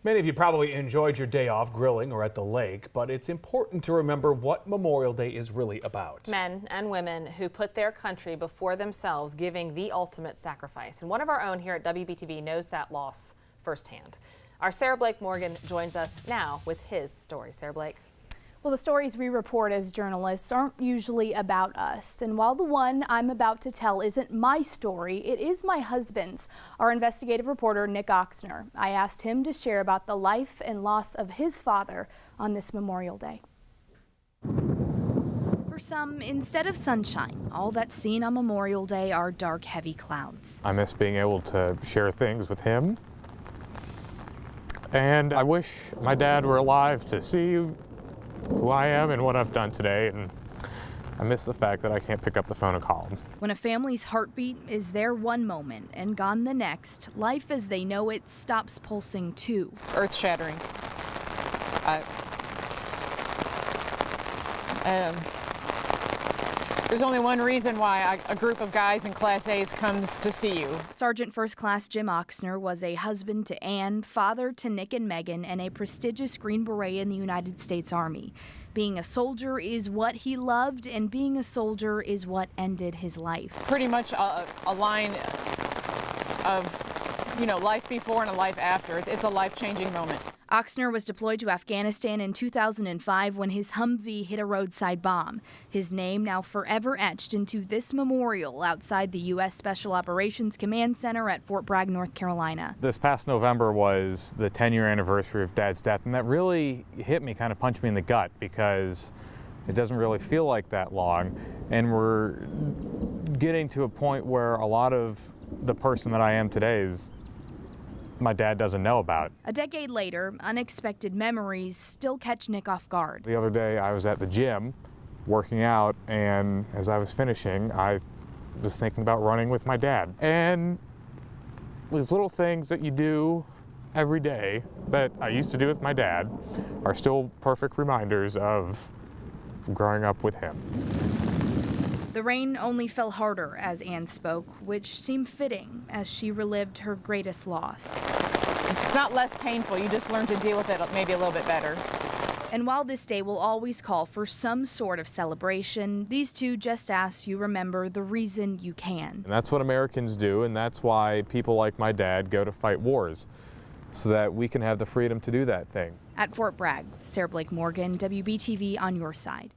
Many of you probably enjoyed your day off grilling or at the lake, but it's important to remember what Memorial Day is really about. Men and women who put their country before themselves, giving the ultimate sacrifice. And one of our own here at WBTV knows that loss firsthand. Our Sarah Blake Morgan joins us now with his story. Sarah Blake. Well, the stories we report as journalists aren't usually about us. And while the one I'm about to tell isn't my story, it is my husband's. Our investigative reporter, Nick Oxner. I asked him to share about the life and loss of his father on this Memorial Day. For some, instead of sunshine, all that's seen on Memorial Day are dark, heavy clouds. I miss being able to share things with him. And I wish my dad were alive to see who I am and what I've done today, and I miss the fact that I can't pick up the phone and call him. When a family's heartbeat is there one moment and gone the next, life as they know it stops pulsing too. Earth-shattering. There's only one reason why a group of guys in Class A's comes to see you. Sergeant First Class Jim Oxner was a husband to Ann, father to Nick and Megan, and a prestigious Green Beret in the United States Army. Being a soldier is what he loved, and being a soldier is what ended his life. Pretty much a line of, life before and a life after. It's a life-changing moment. Oxner was deployed to Afghanistan in 2005 when his Humvee hit a roadside bomb. His name now forever etched into this memorial outside the U.S. Special Operations Command Center at Fort Bragg, North Carolina. This past November was the 10-year anniversary of Dad's death, and that really hit me, kind of punched me in the gut, because it doesn't really feel like that long. And we're getting to a point where a lot of the person that I am today is my dad doesn't know about. A decade later, unexpected memories still catch Nick off guard. The other day I was at the gym working out, and as I was finishing, I was thinking about running with my dad. And these little things that you do every day that I used to do with my dad are still perfect reminders of growing up with him. The rain only fell harder as Ann spoke, which seemed fitting as she relived her greatest loss. It's not less painful, you just learn to deal with it maybe a little bit better. And while this day will always call for some sort of celebration, these two just ask you remember the reason you can. And that's what Americans do, and that's why people like my dad go to fight wars, so that we can have the freedom to do that thing. At Fort Bragg, Sarah Blake Morgan, WBTV on your side.